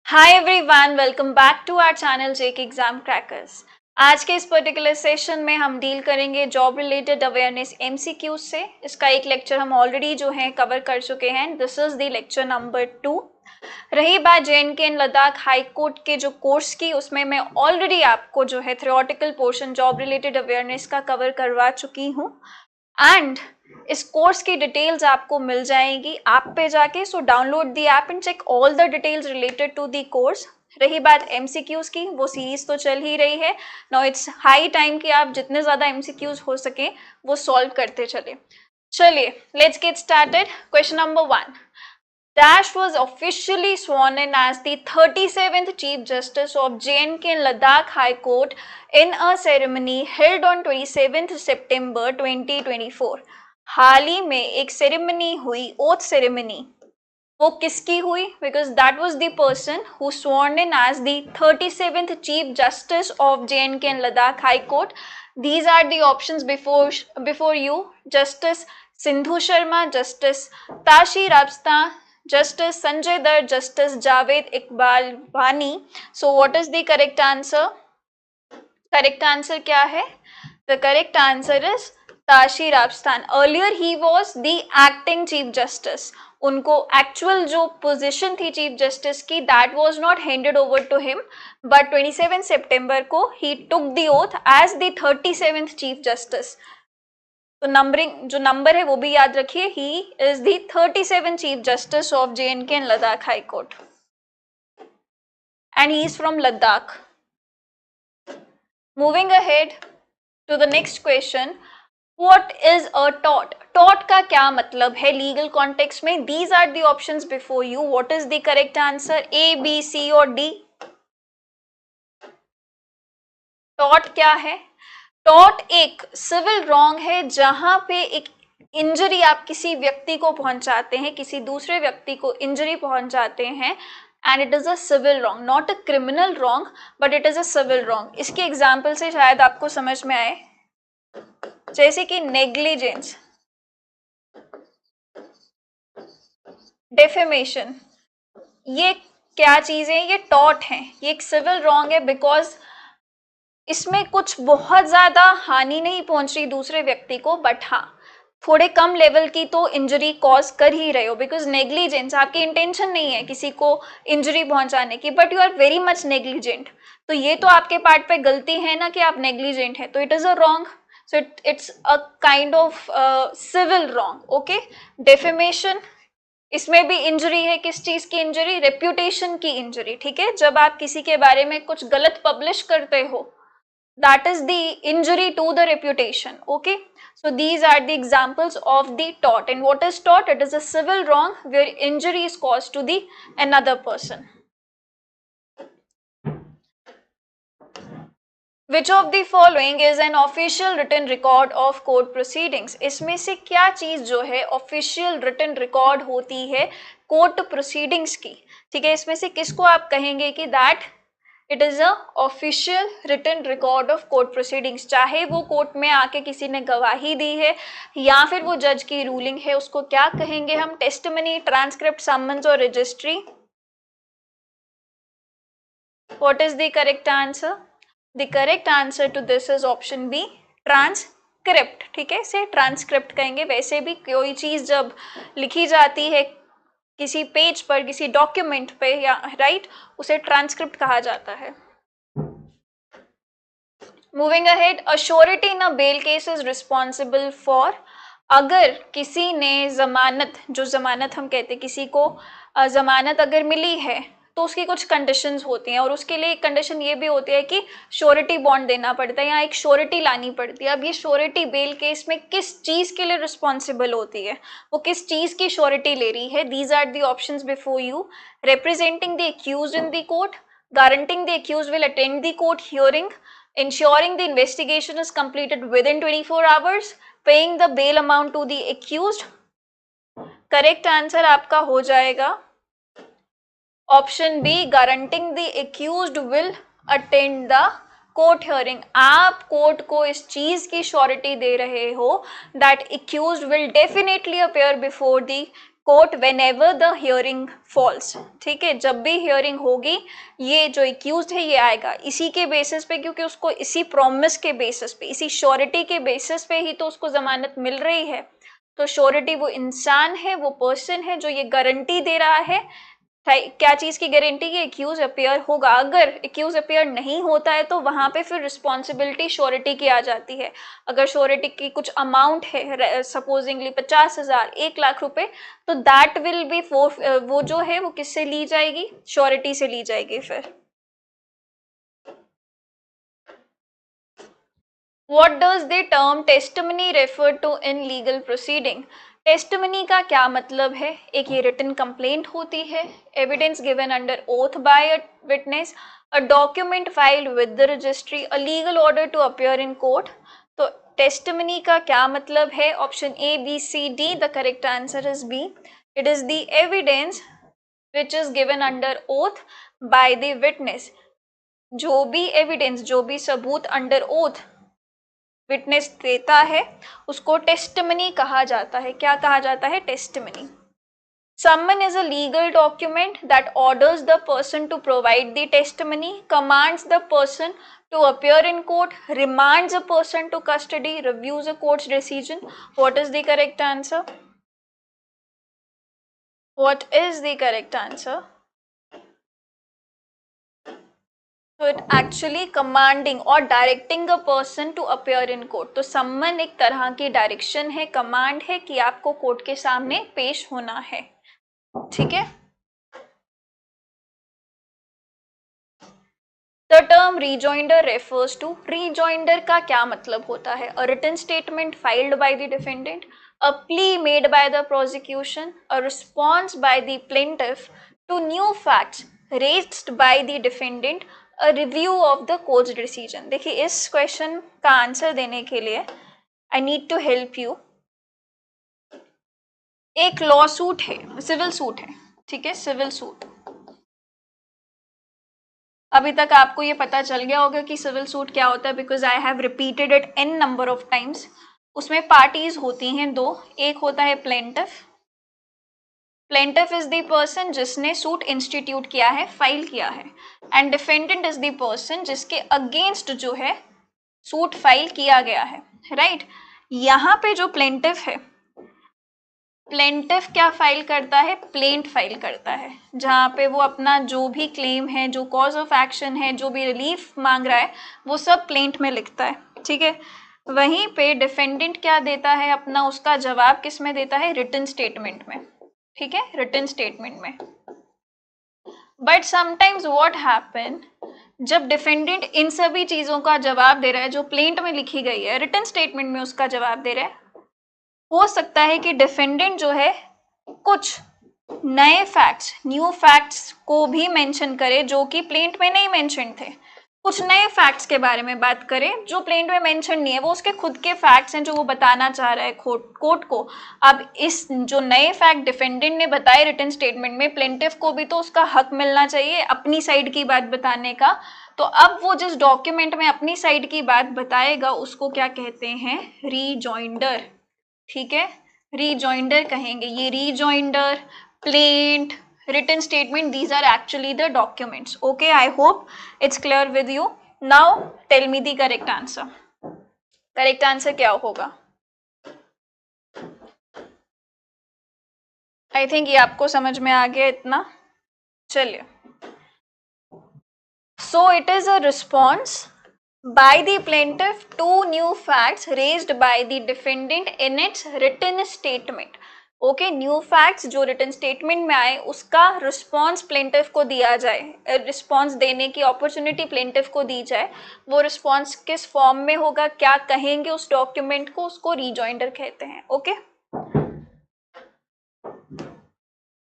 Hi everyone, welcome back to our channel JK exam crackers. आज के इस particular session में हम डील करेंगे जॉब रिलेटेड अवेयरनेस एमसीक्यूज से। इसका एक लेक्चर हम ऑलरेडी जो है कवर कर चुके हैं। This is the lecture number 2। रही बात JNK and Ladakh high court के जो कोर्स की, उसमें मैं ऑलरेडी आपको जो है theoretical portion job related awareness का कवर करवा चुकी हूँ एंड इस कोर्स की डिटेल्स आपको मिल जाएगी ऐप पे जाके। So download the app and check all the details related to the course. रही बात एमसीक्यूज की, वो सीरीज तो चल ही रही है। नाउ इट्स हाई टाइम कि आप जितने ज्यादा एमसीक्यूज हो सके वो सॉल्व करते चले। चलिए let's get started. Question number 1, Dash was officially sworn in as the 37th Chief Justice of JNK and Ladakh High Court in a ceremony held on 27th September 2024. हाल ही में एक सेरेमनी हुई, ओथ सेरेमनी। वो किसकी हुई? Because that was the person who sworn in as the 37th chief justice of JNK and Ladakh high court. These are the options before you. Justice Sindhu Sharma, justice Tashi Rabsta, justice Sanjay Dutt, justice Javed Iqbal Wani. So what is the correct answer? Correct answer क्या है? The correct answer is Tashi Rabstan. Earlier he was the acting chief justice. उनको actual जो position थी chief justice की, that was not handed over to him, but 27 सितंबर को he took the oath as the 37th chief justice. तो numbering जो number है वो भी याद रखिए। He is the 37th chief justice of JNK and Ladakh high court and he is from Ladakh. Moving ahead to the next question, What is a tort? Tort का क्या मतलब है लीगल कॉन्टेक्स्ट में? These are the options before you. What is the correct answer? A, B, C और D? Tort क्या है? Tort एक civil wrong है जहां पे एक इंजरी आप किसी व्यक्ति को पहुंचाते हैं, किसी दूसरे व्यक्ति को इंजरी पहुंचाते हैं, and it is a civil wrong, not a criminal wrong but it is a civil wrong. इसके एग्जाम्पल से शायद आपको समझ में आए, जैसे कि नेग्लिजेंस, डेफेमेशन। ये क्या चीज है? ये टॉर्ट है, ये एक सिविल रॉन्ग है बिकॉज इसमें कुछ बहुत ज्यादा हानि नहीं पहुंच रही दूसरे व्यक्ति को, बट हाँ थोड़े कम लेवल की तो इंजरी कॉज कर ही रहे हो। बिकॉज नेग्लिजेंस, आपकी इंटेंशन नहीं है किसी को इंजरी पहुंचाने की, but you are very much negligent. तो ये तो आपके पार्ट पे गलती है ना कि आप नेग्लिजेंट है, तो it is a wrong. So it's a kind of civil wrong, okay? Defamation, इसमें भी इंजरी है। किस चीज की इंजरी? रेप्यूटेशन की इंजरी, ठीक है? जब आप किसी के बारे में कुछ गलत पब्लिश करते हो, that is the injury to the reputation, okay? So these are the examples of the tort. And what is tort? It is a civil wrong where injury is caused to the another person. Which of the following is an official written record of court proceedings? इसमें से क्या चीज जो है official written record होती है court proceedings की? ठीक है, इसमें से किसको आप कहेंगे कि that it is a official written record of court proceedings? चाहे वो कोर्ट में आके किसी ने गवाही दी है या फिर वो जज की रूलिंग है, उसको क्या कहेंगे हम? टेस्टिमनी, ट्रांसक्रिप्ट, समन्स और registry? What is the correct answer? The correct answer to this is option B, transcript। ठीक है, इसे ट्रांसक्रिप्ट कहेंगे। वैसे भी कोई चीज जब लिखी जाती है किसी पेज पर, किसी डॉक्यूमेंट पे या राइट, उसे ट्रांसक्रिप्ट कहा जाता है। Moving ahead, a surety in a bail case is responsible for. अगर किसी ने जमानत, जो जमानत हम कहते हैं, किसी को जमानत अगर मिली है तो उसकी कुछ कंडीशंस होती हैं, और उसके लिए एक कंडीशन ये भी होती है कि श्योरिटी बॉन्ड देना पड़ता है या एक श्योरिटी लानी पड़ती है। अब ये श्योरिटी बेल केस में किस चीज के लिए रिस्पॉन्सिबल होती है, वो किस चीज की श्योरिटी ले रही है? These are the options before you. Representing the accused in the court, guaranteeing the accused will attend the court hearing, ensuring the investigation is completed within 24 hours, paying the bail amount to the accused। Correct answer आपका हो जाएगा option B, guaranteeing the accused will attend the court hearing. आप court को इस चीज की surety दे रहे हो that accused will definitely appear before the court whenever the hearing falls, ठीक है, जब भी हियरिंग होगी ये जो एक्यूज है ये आएगा इसी के बेसिस पे, क्योंकि उसको इसी प्रॉमिस के बेसिस पे, इसी श्योरिटी के बेसिस पे ही तो उसको जमानत मिल रही है। तो श्योरिटी वो इंसान है, वो पर्सन है जो ये गारंटी दे रहा है। क्या चीज की गारंटी? कि एक्यूज अपियर होगा। अगर एक्यूज अपियर नहीं होता है तो वहां पे फिर रिस्पॉन्सिबिलिटी श्योरिटी की आ जाती है। अगर श्योरिटी की कुछ अमाउंट है, सपोजिंगली 50,000, 1,00,000 रुपए, तो दैट विल बी वो जो है वो किससे ली जाएगी? श्योरिटी से ली जाएगी। फिर What does the term testimony refer to in legal proceeding? Testimony का क्या मतलब है? एक ये रिटन कंप्लेंट होती है, evidence given under oath by a witness, a document filed with the registry, a legal order to appear in court. तो testimony का क्या मतलब है? Option A, B, C, D. The correct answer is B. It is the evidence which is given under oath by the witness. जो भी evidence, जो भी सबूत अंडर ओथ विटनेस देता है उसको टेस्टिमनी कहा जाता है। क्या कहा जाता है? Testimony. Summon is a legal document that orders the person to provide the testimony, commands the person to appear in court, remands a person to custody, reviews a court's decision. What is the correct answer? What is the correct answer? So it actually commanding or directing a person to appear in court. तो सम्मन एक तरह की direction है, command है कि आपको court के सामने पेश होना है। ठीक है। The term rejoinder refers to, rejoinder का क्या मतलब होता है? A written statement filed by the defendant, a plea made by the prosecution, a response by the plaintiff to new facts raised by the defendant, a review of the court's decision. देखिए इस question का answer देने के लिए I need to help you. एक law suit है, civil suit है, ठीक है, सिविल सूट। अभी तक आपको ये पता चल गया होगा कि सिविल सूट क्या होता है, because I have repeated it n number of times. उसमें पार्टीज होती हैं दो, एक होता है plaintiff. Plaintiff is the person जिसने सूट इंस्टीट्यूट किया है, फाइल किया है, and defendant is the person जिसके अगेंस्ट जो है सूट फाइल किया गया है, राइट। यहाँ पे जो प्लेंटिफ है, प्लेंटिफ क्या फाइल करता है? प्लेंट फाइल करता है, जहाँ पे वो अपना जो भी क्लेम है, जो कॉज ऑफ एक्शन है, जो भी रिलीफ मांग रहा है, वो सब प्लेंट में लिखता है, ठीक है। वहीं पे डिफेंडेंट क्या देता है? अपना उसका जवाब किस में देता है? रिटन स्टेटमेंट में, ठीक है, रिटन स्टेटमेंट में। बट समटाइम्स व्हाट हैपन, जब डिफेंडेंट इन सभी चीज़ों का जवाब दे रहा है जो प्लेंट में लिखी गई है, रिटन स्टेटमेंट में उसका जवाब दे रहा है, हो सकता है कि डिफेंडेंट जो है कुछ नए फैक्ट्स, न्यू फैक्ट्स को भी मेंशन करे जो कि प्लेंट में नहीं मेंशन थे। कुछ नए फैक्ट्स के बारे में बात करें जो प्लेंट में मेंशन नहीं है, वो उसके खुद के फैक्ट्स हैं जो वो बताना चाह रहा है कोर्ट को। अब इस जो नए फैक्ट डिफेंडेंट ने बताए रिटन स्टेटमेंट में, प्लेंटिफ को भी तो उसका हक मिलना चाहिए अपनी साइड की बात बताने का। तो अब वो जिस डॉक्यूमेंट में अपनी साइड की बात बताएगा उसको क्या कहते हैं? रीजॉइंडर, ठीक है, रीजॉइंडर कहेंगे। ये रीजॉइंडर, plaint, written statement, these are actually the documents. Okay, I hope it's clear with you. Now tell me the correct answer. Correct answer क्या होगा? I think ये आपको समझ में आ गया इतना। चलिए, so it is a response by the plaintiff to new facts raised by the defendant in its written statement. Okay, new facts जो रिटन स्टेटमेंट में आए उसका रिस्पॉन्स प्लेंटिफ को दिया जाए, रिस्पॉन्स देने की अपॉर्चुनिटी प्लेंटिफ को दी जाए। वो रिस्पॉन्स किस फॉर्म में होगा, क्या कहेंगे उस डॉक्यूमेंट को, उसको रीजॉइंडर कहते हैं। Okay,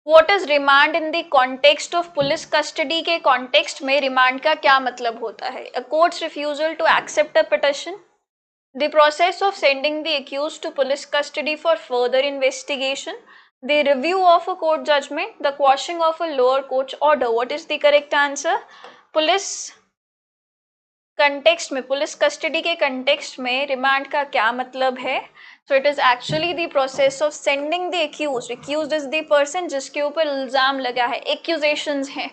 what is remand in the context of police custody के कॉन्टेक्स्ट में रिमांड का क्या मतलब होता है? A court's refusal to accept a petition, the process of sending the accused to police custody for further investigation, the review of a court judgment, the quashing of a lower court's order. What is the correct answer? Police context में, police custody के context में remand का क्या मतलब है? So it is actually the process of sending the accused, accused is the person जिसके ऊपर इल्जाम लगा है, एक्यूजेशंस हैं,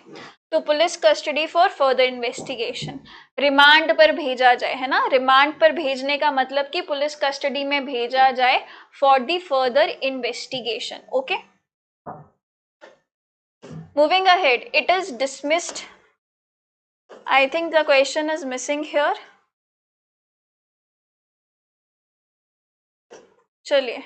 तो police custody for further investigation, remand पर भेजा जाए, है ना। रिमांड पर भेजने का मतलब कि पुलिस कस्टडी में भेजा जाए for the further investigation. Okay, moving ahead, it is dismissed. I think the question is missing here. चलिए,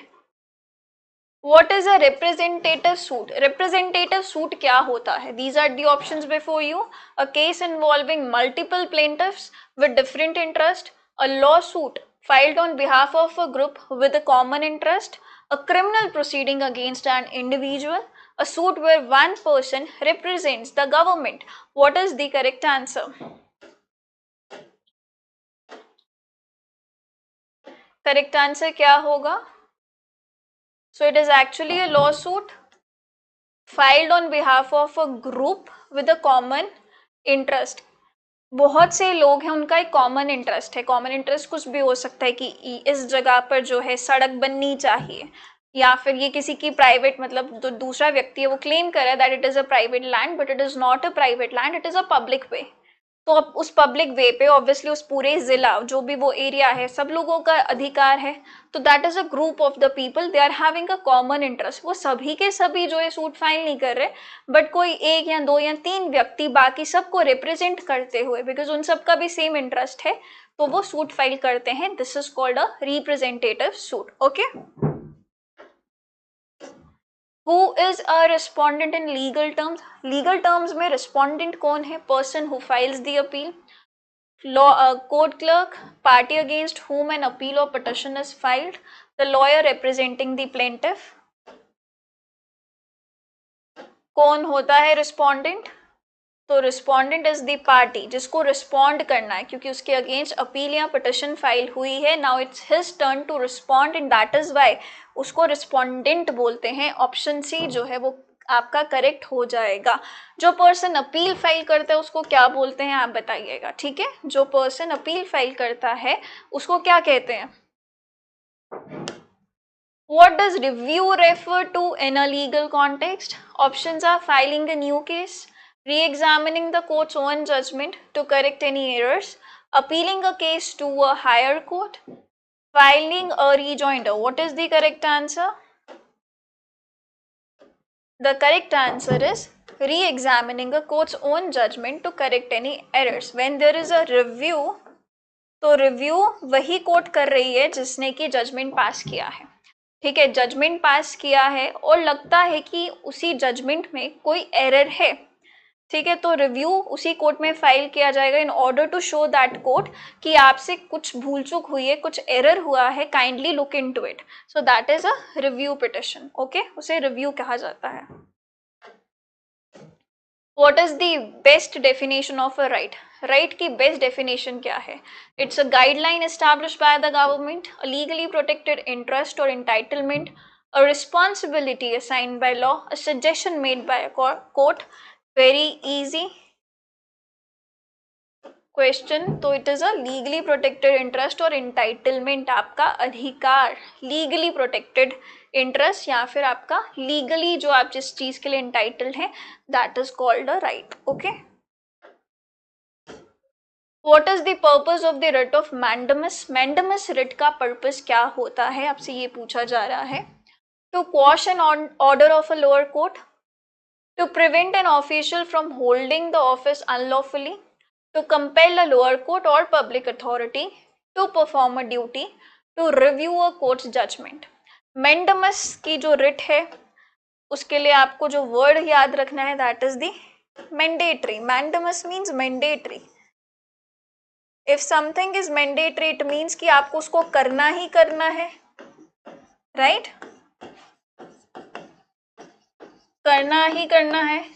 What is a representative suit? Representative suit क्या होता है? These are the options before you. A case involving multiple plaintiffs with different interest, a lawsuit filed on behalf of a group with a common interest, a criminal proceeding against an individual, a suit where one person represents the government. What is the correct answer? Correct answer क्या होगा? So it is actually a lawsuit filed on behalf of a group with a common interest. बहुत से लोग हैं, उनका एक common interest है। Common interest कुछ भी हो सकता है कि इस जगह पर जो है सड़क बननी चाहिए, या फिर ये किसी की प्राइवेट, मतलब जो दूसरा व्यक्ति है वो क्लेम कर रहा है that it is a private land, but it is not a private land, it is a public way. तो अब उस पब्लिक वे पे ऑब्वियसली उस पूरे जिला, जो भी वो एरिया है, सब लोगों का अधिकार है। तो that is a group of the people, they are having a common interest. वो सभी के सभी जो है सूट फाइल नहीं कर रहे, बट कोई एक या दो या तीन व्यक्ति बाकी सबको रिप्रेजेंट करते हुए, बिकॉज उन सबका भी सेम इंटरेस्ट है, तो वो सूट फाइल करते हैं। This is called a representative suit. Okay, Who is a respondent in legal terms? Legal terms में respondent कौन है? Person who files the appeal. Court clerk, party against whom an appeal or petition is filed, the lawyer representing the plaintiff. कौन होता है respondent? तो respondent is the party जिसको respond करना है, क्योंकि उसके अगेंस्ट अपील या पिटिशन फाइल हुई है। Now it's his turn to respond, and that is why उसको रिस्पॉन्डेंट बोलते हैं। ऑप्शन सी जो है वो आपका करेक्ट हो जाएगा। जो पर्सन अपील फाइल करता है उसको क्या बोलते हैं, आप बताइएगा। ठीक है, जो पर्सन अपील फाइल करता है उसको क्या कहते हैं? What does review refer to in a legal context? Options are filing a new case, re-examining the court's own judgment to correct any errors, appealing a case to a higher court, filing a rejoinder. What is the correct answer? The correct answer is re-examining a court's own judgment to correct any errors. When there is a review, तो review वही court कर रही है जिसने की judgement पास किया है। ठीक है, जजमेंट पास किया है और लगता है कि उसी जजमेंट में कोई एरर है, ठीक है, तो रिव्यू उसी कोर्ट में फाइल किया जाएगा in order to show that court कि आपसे कुछ भूल चूक हुई है, कुछ एरर हुआ है, kindly look into it. So that is a review petition. Okay, उसे रिव्यू कहा जाता है। What is the best definition of a right? Right की best definition क्या है? It's a guideline established by the government, a legally protected interest or entitlement, a responsibility assigned by law, a suggestion made by a court. Very easy question. तो it is a legally protected interest और entitlement आपका अधिकार, legally protected interest या फिर आपका legally जो आप जिस चीज के लिए इंटाइटल्ड है, that is called a right. Okay, what is the purpose of the writ of mandamus? Mandamus writ का पर्पस क्या होता है, आपसे ये पूछा जा रहा है। To quash an order of a lower court, to prevent an official from holding the office unlawfully, to compel a lower court or public authority to perform a duty, to review a court's judgment. Mandamus की जो writ है उसके लिए आपको जो word याद रखना है that is the mandatory. Mandamus means mandatory. If something is mandatory it means कि आपको उसको करना ही करना है, राइट करना ही करना है।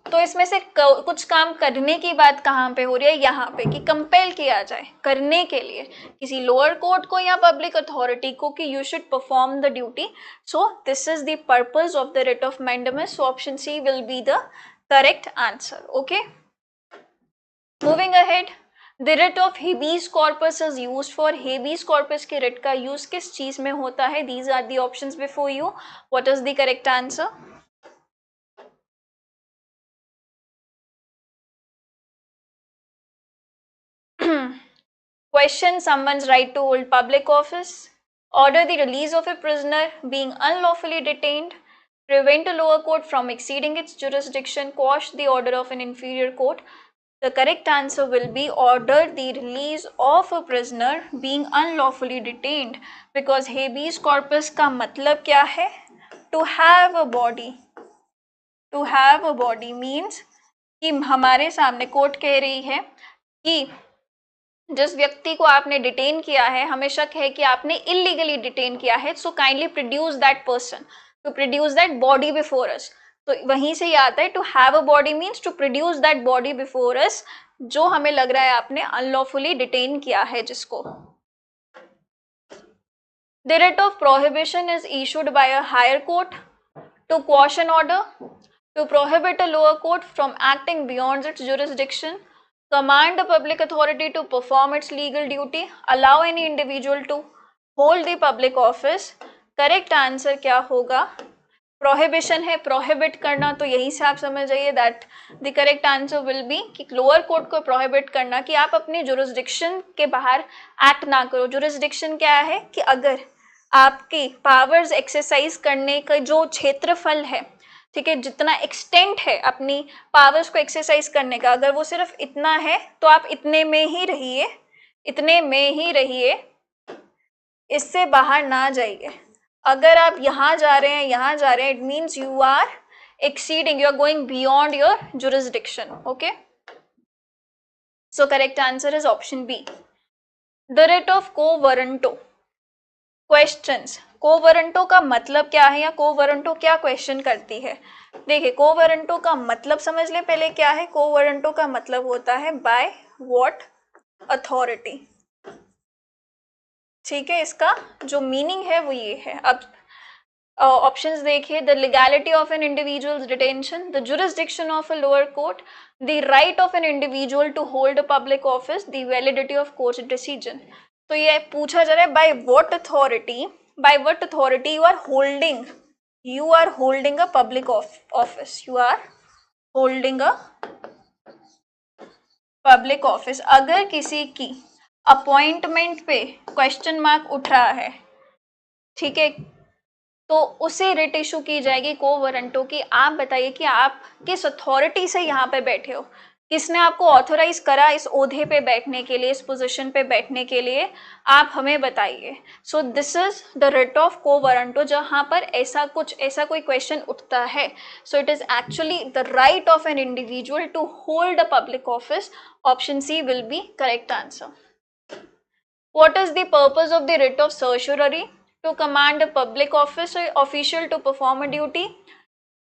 तो इसमें से कुछ काम करने की बात कहाँ पे हो रही है, यहाँ पे, कि कंपेल किया जाए करने के लिए किसी लोअर कोर्ट को या पब्लिक अथॉरिटी को कि you should perform the duty. So this is the purpose of the writ of mandamus. So option C will be the correct answer. Okay, moving ahead, The writ of habeas corpus is used for, habeas corpus के writ का use किस चीज में होता है? These are the options before you. What is the correct answer? Question someone's right to hold public office, order the release of a prisoner being unlawfully detained, prevent a lower court from exceeding its jurisdiction, quash the order of an inferior court. The correct answer will be order the release of a prisoner being unlawfully detained, because habeas corpus का मतलब क्या है? To have a body. To have a body means कि हमारे सामने court कह रही है कि जिस व्यक्ति को आपने डिटेन किया है, हमें शक है कि आपने इलीगली डिटेन किया है, so kindly produce that person, to produce that body before us. तो वहीं से ये आता है to have a body means to produce that body before us, जो हमें लग रहा है आपने अनलॉफुली डिटेन किया है जिसको. The writ of prohibition is issued by a higher court to quash an order, to prohibit a lower court from acting beyond its jurisdiction, command a public authority to perform its legal duty, allow any individual to hold the public office. Correct answer क्या होगा? Prohibition है, prohibit करना, तो यहीं से आप समझ जाइए that the correct answer will B कि लोअर कोर्ट को प्रोहिबिट करना कि आप अपने जुरिस्डिक्शन के बाहर एक्ट ना करो. जुरिस्डिक्शन क्या है? कि अगर आपकी पावर्स एक्सरसाइज करने का जो क्षेत्रफल है, ठीक है, जितना एक्सटेंट है अपनी पावर्स को एक्सरसाइज करने का, अगर वो सिर्फ इतना है तो आप इतने में ही रहिए, इतने में ही रहिए, इससे बाहर ना जाइए. अगर आप यहाँ जा रहे हैं, यहाँ जा रहे हैं, it means you are exceeding, you are going beyond your jurisdiction. Okay, so correct answer is option B. The writ of quo warranto. Questions, को वरंटो का मतलब क्या है या को वरंटो क्या क्वेश्चन करती है? देखिए, को वरंटो का मतलब समझ लें पहले क्या है. को वरंटो का मतलब होता है बाय व्हाट अथॉरिटी. ठीक है, इसका जो मीनिंग है वो ये है. अब ऑप्शंस देखिए. The legality of an individual's detention, the jurisdiction of a lower court, the right of an individual to hold a public office, the validity of court decision. तो ये पूछा जा रहा है by what authority, by what authority you are holding a public office, you are holding a public office. अगर किसी की appointment पे क्वेश्चन मार्क उठ रहा है, ठीक है, तो उसे रिट इशू की जाएगी को वरंटो की. आप बताइए कि आप किस अथॉरिटी से यहाँ पे बैठे हो, किसने आपको ऑथोराइज करा इस ओहदे पे बैठने के लिए, इस पोजीशन पे बैठने के लिए, आप हमें बताइए. So this is the writ of quo warranto, जहाँ पर ऐसा कोई क्वेश्चन उठता है. So it is actually the right of an individual to hold a public office. Option C will be correct answer. What is the purpose of the writ of certiorari? To command a public official to perform a duty,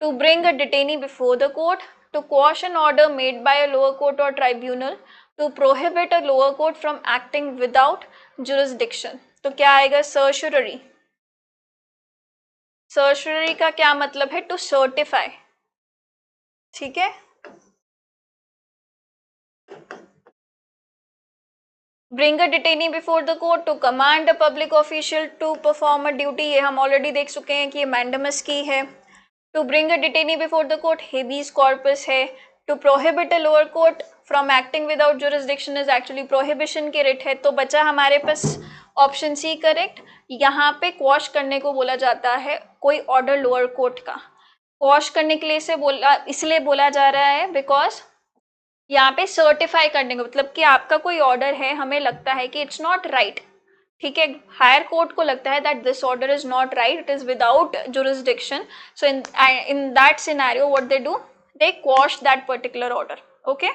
to bring a detainee before the court, to quash an order made by a lower court or tribunal, to prohibit a lower court from acting without jurisdiction. तो क्या आएगा? certiorari. certiorari का क्या मतलब है? To certify. ठीक है, bring a detainee before the court, to command a public official to perform a duty, ये हम ऑलरेडी देख चुके हैं कि ये मैंडमस की है. To bring a detainee before the court, habeas corpus है. To prohibit a lower court from acting without jurisdiction is actually prohibition की रिट है. तो बचा हमारे पास ऑप्शन सी करेक्ट. यहाँ पे क्वॉश करने को बोला जाता है कोई ऑर्डर लोअर कोर्ट का. क्वॉश करने के लिए इसलिए बोला जा रहा है बिकॉज यहाँ पे सर्टिफाई करने का मतलब कि आपका कोई ऑर्डर है, हमें लगता है कि इट्स नॉट राइट, ठीक है, हायर कोर्ट को लगता है that this order is not right, it is without jurisdiction. So in that scenario what they do, they quash that particular order. Okay,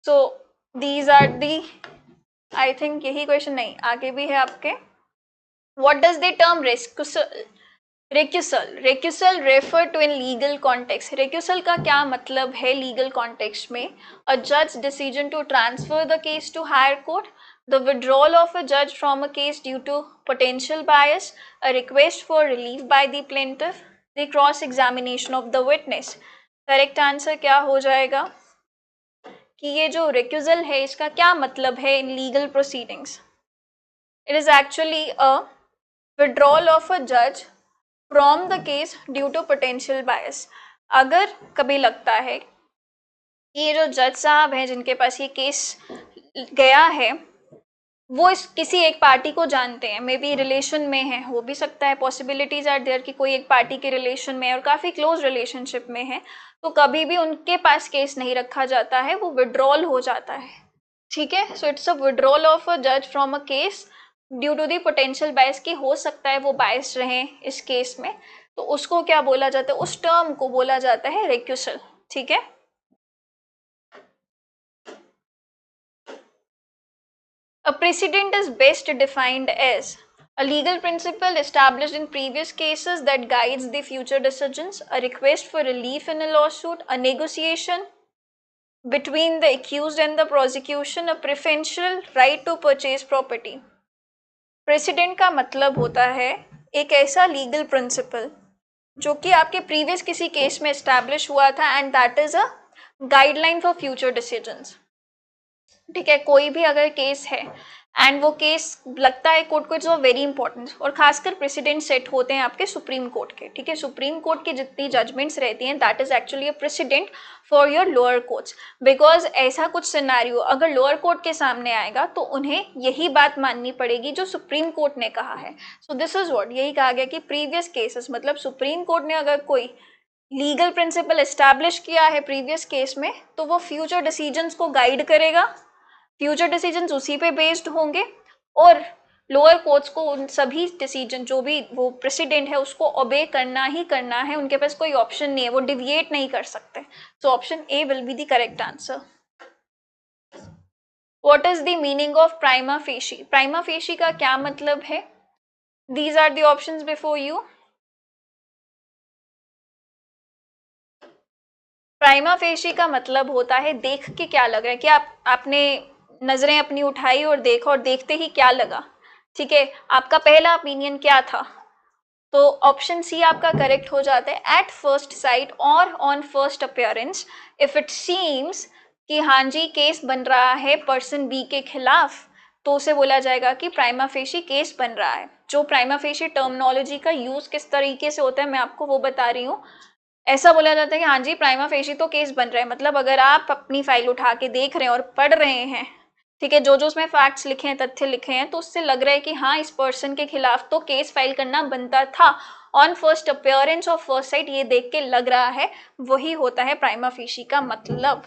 so these are the, I think यही question नहीं, आगे भी है आपके. What does the term recusal refer to in legal context. Recusal का क्या मतलब है लीगल कॉन्टेक्स्ट में? अ जज decision to transfer the case to higher court, the withdrawal of a जज from a case due to potential bias, a request for relief by the plaintiff, the cross examination of the witness. Correct answer क्या हो जाएगा? कि ये जो recusal है इसका क्या मतलब है in legal proceedings. It is actually a withdrawal of a जज from the case due to potential bias. अगर कभी लगता है कि ये जो जज साहब हैं जिनके पास ये केस गया है वो इस किसी एक पार्टी को जानते हैं, मे बी रिलेशन में है, हो भी सकता है, पॉसिबिलिटीज आर देयर कि कोई एक पार्टी के रिलेशन में है और काफ़ी क्लोज रिलेशनशिप में है, तो कभी भी उनके पास केस नहीं रखा जाता है, वो विड्रॉल हो जाता है। ठीक है, so it's a withdrawal of a जज from a case due to the potential bias, की हो सकता है वो बायस रहे इस केस में, तो उसको क्या बोला जाता है, उस टर्म को बोला जाता है रेक्यूसल। ठीक है, a precedent is best defined as a legal principle established in previous cases that guides the future decisions, a request for relief in a lawsuit, a negotiation between the accused and the prosecution, a preferential right to purchase property. President का मतलब होता है एक ऐसा legal principal जो कि आपके previous किसी केस में एस्टैब्लिश हुआ था and that is a guideline for future decisions. ठीक है, कोई भी अगर केस है एंड वो केस लगता है कोर्ट को इट्स वेरी इंपॉर्टेंट, और खासकर प्रेसिडेंट सेट होते हैं आपके सुप्रीम कोर्ट के। ठीक है, सुप्रीम कोर्ट की जितनी जजमेंट्स रहती हैं that is actually a president for your lower courts, because ऐसा कुछ सिनेरियो अगर लोअर कोर्ट के सामने आएगा तो उन्हें यही बात माननी पड़ेगी जो सुप्रीम कोर्ट ने कहा है। सो दिस इज व्हाट, यही कहा गया कि प्रीवियस केसेस, मतलब सुप्रीम कोर्ट ने अगर कोई लीगल प्रिंसिपल एस्टैब्लिश किया है प्रीवियस केस में तो वो फ्यूचर डिसीजंस को गाइड करेगा, फ्यूचर डिसीजंस उसी पे बेस्ड होंगे, और लोअर कोर्ट्स को उन सभी डिसीजन जो भी वो प्रेसिडेंट है उसको ओबे करना ही करना है, उनके पास कोई ऑप्शन नहीं है, वो डिविएट नहीं कर सकते। So option A will be the correct answer. What is the meaning of prima facie? Prima facie का क्या मतलब है? These are the options before you. Prima facie का मतलब होता है देख के क्या लग रहा है, कि आपने नजरें अपनी उठाई और देखा और देखते ही क्या लगा। ठीक है, आपका पहला ओपिनियन क्या था, तो ऑप्शन सी आपका करेक्ट हो जाता है। एट फर्स्ट साइट और on first appearance if it seems कि हाँ जी केस बन रहा है पर्सन बी के खिलाफ, तो उसे बोला जाएगा कि प्राइमा फेशी केस बन रहा है। जो प्राइमा फेशी टर्मिनोलॉजी का यूज किस तरीके से होता है मैं आपको वो बता रही हूँ। ऐसा बोला जाता है कि हाँ जी प्राइमा फेशी तो केस बन रहा है, मतलब अगर आप अपनी फाइल उठा के देख रहे हैं और पढ़ रहे हैं, ठीक है, जो जो उसमें फैक्ट्स लिखे हैं, तथ्य लिखे हैं, तो उससे लग रहा है कि हाँ इस पर्सन के खिलाफ तो केस फाइल करना बनता था ऑन फर्स्ट अपियरेंस और फर्स्ट साइट, ये देख के लग रहा है, वही होता है प्राइमा फेशी का मतलब।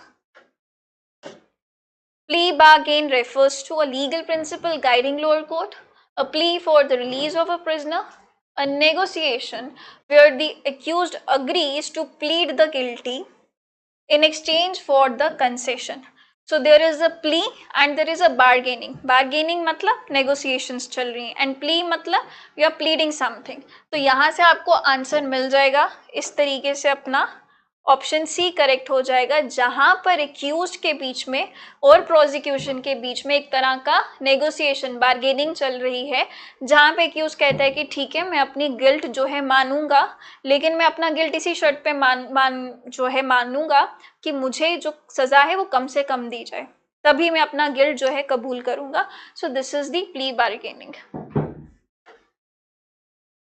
Plea bargain refers to a legal principle guiding lower court, a plea for the release of a prisoner, a negotiation where the accused agrees to plead the guilty in exchange for the concession. So there is a plea and there is a bargaining. Bargaining मतलब negotiations चल रही हैं and plea मतलब you are pleading something. तो यहाँ से आपको answer मिल जाएगा इस तरीके से, अपना ऑप्शन सी करेक्ट हो जाएगा, जहां पर एक्यूज के बीच में और प्रोसिक्यूशन के बीच में एक तरह का नेगोशिएशन बार्गेनिंग चल रही है, जहां पे एक्यूज कहता है कि ठीक है मैं अपनी गिल्ट जो है मानूंगा, लेकिन मैं अपना गिल्ट इसी शर्त पे मानूंगा कि मुझे जो सजा है वो कम से कम दी जाए, तभी मैं अपना गिल्ट जो है कबूल करूंगा। So this is the plea bargaining.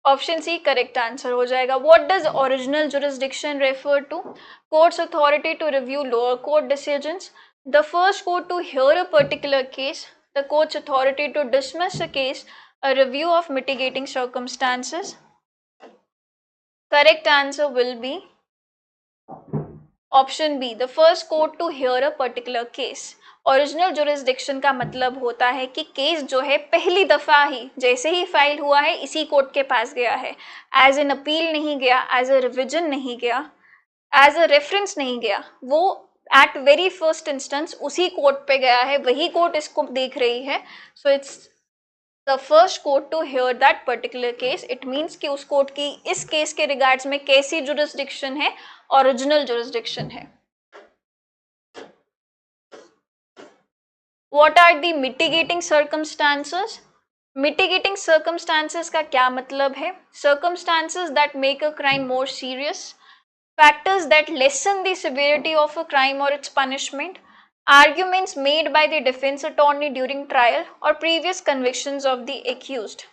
Option C correct answer हो जाएगा। What does original jurisdiction refer to? Court's authority to review lower court decisions, the first court to hear a particular case, the court's authority to dismiss a case, a review of mitigating circumstances. Correct answer will be option B, the first court to hear a particular case. Original jurisdiction का मतलब होता है कि case जो है पहली दफा ही जैसे ही फाइल हुआ है इसी कोर्ट के पास गया है, एज एन अपील नहीं गया, एज अ रिविजन नहीं गया, एज अ रेफरेंस नहीं गया, वो एट वेरी फर्स्ट इंस्टेंस उसी कोर्ट पे गया है, वही कोर्ट इसको देख रही है। So it's the first court to hear that particular case. It means कि उस कोर्ट की इस केस के रिगार्ड्स में कैसी जुरिस्डिक्शन है, ओरिजिनल जुरिस्डिक्शन है। What are the mitigating circumstances? Mitigating circumstances का क्या मतलब है? Circumstances that make a crime more serious, factors that lessen the severity of a crime or its punishment, arguments made by the defense attorney during trial or previous convictions of the accused।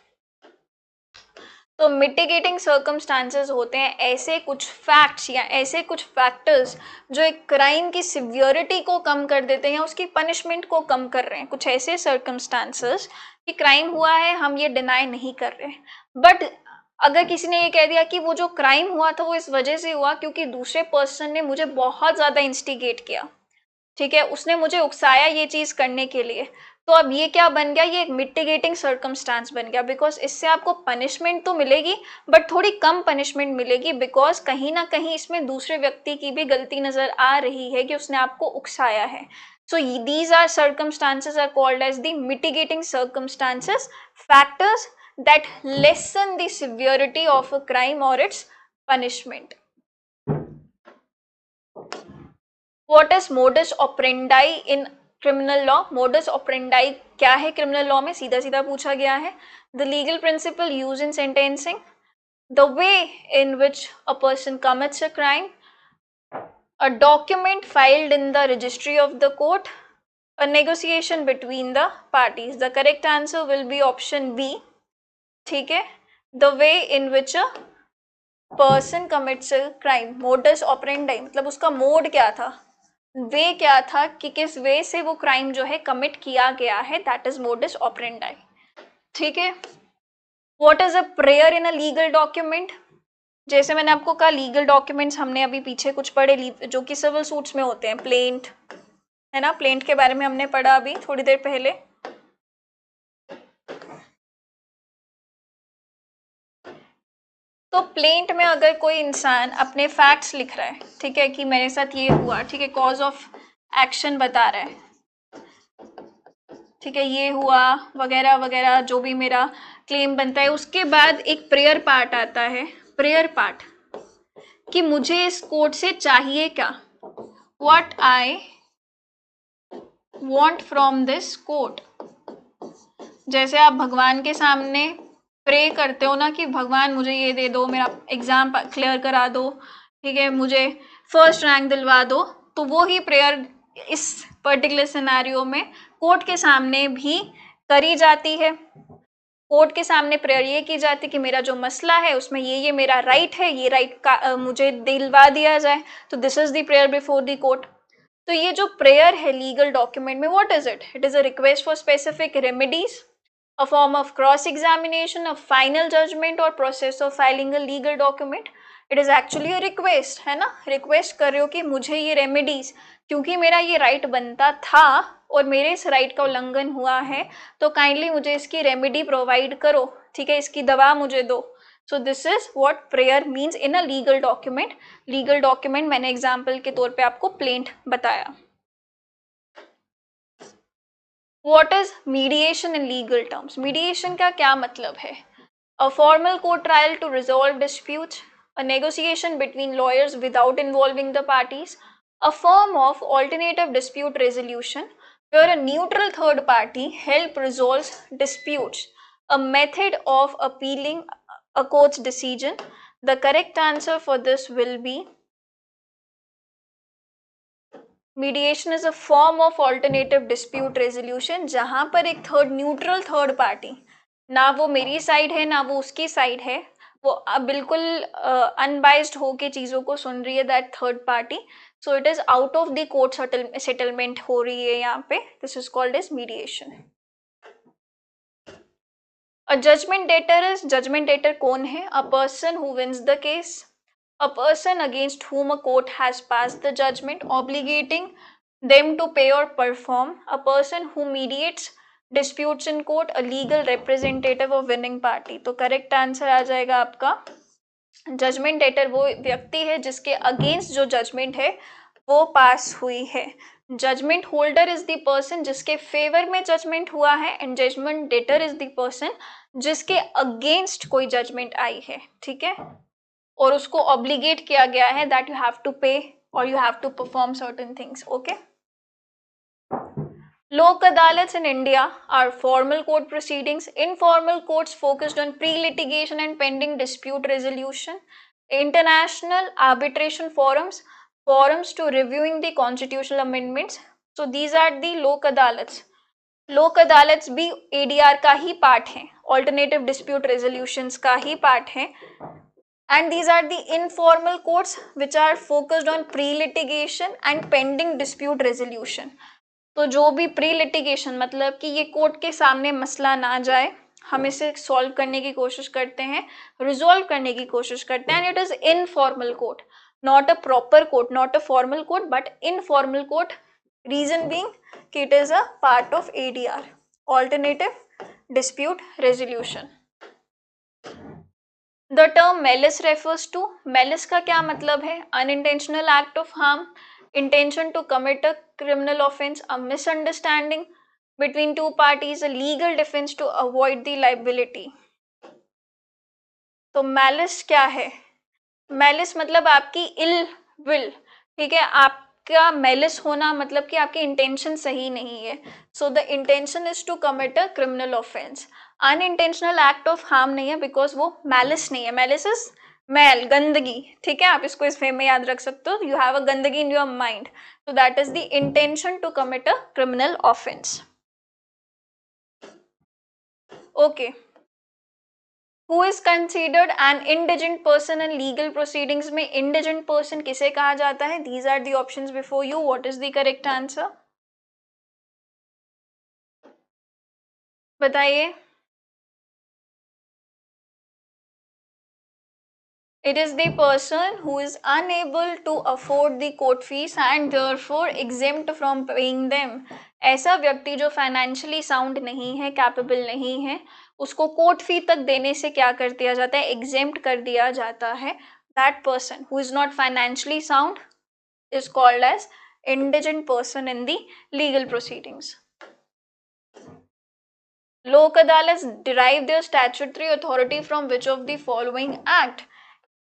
तो mitigating circumstances होते हैं ऐसे कुछ facts या ऐसे कुछ factors जो एक क्राइम की सिवियरिटी को कम कर देते हैं या उसकी पनिशमेंट को कम कर रहे हैं। कुछ ऐसे सर्कमस्टांसेस कि क्राइम हुआ है, हम ये डिनाई नहीं कर रहे, बट अगर किसी ने ये कह दिया कि वो जो क्राइम हुआ था वो इस वजह से हुआ क्योंकि दूसरे पर्सन ने मुझे बहुत ज़्यादा इंस्टिगेट किया, ठीक है, उसने मुझे उकसाया ये चीज़ करने के लिए, तो अब ये क्या बन गया, ये एक मिटिगेटिंग सर्कमस्टांस बन गया। बिकॉज इससे आपको पनिशमेंट तो मिलेगी बट थोड़ी कम पनिशमेंट मिलेगी, बिकॉज कहीं ना कहीं इसमें दूसरे व्यक्ति की भी गलती नजर आ रही है कि उसने आपको उकसाया है। So these are circumstances are called as the mitigating circumstances, factors that lessen the severity of a crime or its punishment. What is modus operandi in criminal law? Modus operandi क्या है criminal law में? सीधा सीधा पूछा गया है। The legal principle used in sentencing, the way in which a person commits a crime, a document filed in the registry of the court, a negotiation between the parties. The correct answer will be option B. ठीक है, the way in which a person commits a crime, modus operandi मतलब उसका mode क्या था, वे क्या था कि किस वे से वो क्राइम जो है कमिट किया गया है, दैट इज मोडस ऑपरेंडाई। ठीक है, what is a prayer in a legal document? जैसे मैंने आपको कहा लीगल डॉक्यूमेंट्स हमने अभी पीछे कुछ पढ़े जो कि सिविल सूट्स में होते हैं, प्लेंट है ना, प्लेंट के बारे में हमने पढ़ा अभी थोड़ी देर पहले। तो प्लेंट में अगर कोई इंसान अपने फैक्ट्स लिख रहा है, ठीक है, कि मेरे साथ ये हुआ, ठीक है, कॉज ऑफ एक्शन बता रहा है, ठीक है, ये हुआ वगैरह वगैरह जो भी मेरा क्लेम बनता है, उसके बाद एक प्रेयर पार्ट आता है, प्रेयर पार्ट कि मुझे इस कोर्ट से चाहिए क्या, what I want from this court. जैसे आप भगवान के सामने प्रे करते हो ना कि भगवान मुझे ये दे दो, मेरा एग्जाम क्लियर करा दो, ठीक है, मुझे फर्स्ट रैंक दिलवा दो, तो वो ही प्रेयर इस पर्टिकुलर सिनेरियो में कोर्ट के सामने भी करी जाती है। कोर्ट के सामने प्रेयर ये की जाती है कि मेरा जो मसला है उसमें ये मेरा राइट है, ये राइट का मुझे दिलवा दिया जाए, तो this is the prayer before the court. तो ये जो प्रेयर है लीगल डॉक्यूमेंट में, what is it? It is a request for specific remedies, a form of cross examination, a final judgment or process of filing a legal document. It is actually a request, है ना, request कर रहे हो कि मुझे ये remedies, क्योंकि मेरा ये राइट बनता था और मेरे इस राइट का उल्लंघन हुआ है, तो काइंडली मुझे इसकी रेमेडी प्रोवाइड करो, ठीक है, इसकी दवा मुझे दो। सो this is what prayer means in a legal document. Legal document मैंने एग्जाम्पल के तौर पे आपको प्लेंट बताया। What is mediation in legal terms? Mediation का क्या मतलब है? A formal court trial to resolve disputes, a negotiation between lawyers without involving the parties, a form of alternative dispute resolution where a neutral third party help resolves disputes, a method of appealing a court's decision. The correct answer for this will be mediation is a form of alternative dispute resolution, जहां पर एक neutral third party, ना वो मेरी side है ना वो उसकी साइड है, वो बिल्कुल अनबाइस्ड होके चीज़ों को सुन रही है, that third party. So it is out of the court settlement हो रही है यहाँ पे, this is called as mediation. A judgment debtor is, judgment debtor कौन है? A person who wins the case, a person against whom a court has passed the judgment obligating them to pay or perform, a person who mediates disputes in court, a legal representative of winning party। तो correct answer आ जाएगा आपका judgement debtor वो व्यक्ति है जिसके against जो judgement है वो पास हुई है। Judgment holder is the person जिसके फेवर में जजमेंट हुआ है, and judgment debtor is the person जिसके अगेंस्ट कोई जजमेंट आई है, ठीक है, और उसको ऑब्लिगेट किया गया है that you have to pay और you have to perform certain things. Okay, Lok Adalat in India are formal court proceedings. Informal courts focused on pre-litigation and pending dispute resolution. International arbitration forums, forums to reviewing the constitutional amendments. So these are the Lok Adalats. Lok Adalats भी ADR का ही part है, alternative dispute resolutions का ही part है। And these are the informal courts which are focused on pre litigation and pending dispute resolution. तो जो भी प्री लिटिगेशन मतलब कि ये कोर्ट के सामने मसला ना जाए, हम इसे सॉल्व करने की कोशिश करते हैं, रिजॉल्व करने की कोशिश करते हैं, and it is informal court, not a proper court, not a formal court but informal court. Reason being कि it is a part of ADR, alternative dispute resolution. The term malice refers to, malice का क्या मतलब है? Unintentional act of harm, intention to commit a criminal offense, a misunderstanding between two parties, a legal defense to avoid the liability। तो malice क्या है? Malice मतलब आपकी ill will, ठीक है, आपका मैलिस होना मतलब कि आपकी इंटेंशन सही नहीं है। So the intention is to commit a criminal offence. Unintentional act of harm नहीं है बिकॉज वो मैलिस नहीं है। मैलिस इज मैल, गंदगी, ठीक है, आप इसको इस वे में याद रख सकते हो, यू हैव अ गंदगी in your mind, so that is the intention to commit a criminal offense। Okay, who is considered an indigent person in legal proceedings में indigent person किसे कहा जाता है? These are the options before you, what is the correct answer? बताइए। It is the person who is unable to afford the court fees and therefore exempt from paying them। ऐसा व्यक्ति जो financially sound नहीं है, capable नहीं है, उसको court fee तक देने से क्या कर दिया जाता है? एग्जेम्प्ट कर दिया जाता है। That person who is not financially sound is called as indigent person in the legal proceedings। लोक अदालत derive their statutory authority from which of the following act?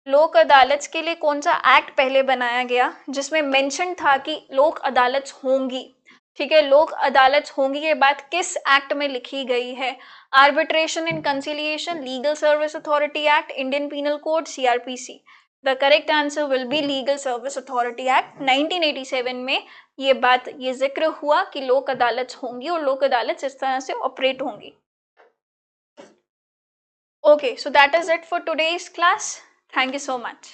लोक अदालत के लिए कौन सा एक्ट पहले बनाया गया जिसमें मेंशन था कि लोक अदालत होंगी? ठीक है, लोक अदालत होंगी ये बात किस एक्ट में लिखी गई है? Arbitration and conciliation, legal service authority act, Indian penal code, CrPC. The correct answer will be legal service authority act. 1987 में ये बात, ये जिक्र हुआ कि लोक अदालत होंगी और लोक अदालत इस तरह से ऑपरेट होंगी। Okay, so that is it for today's class. Thank you so much.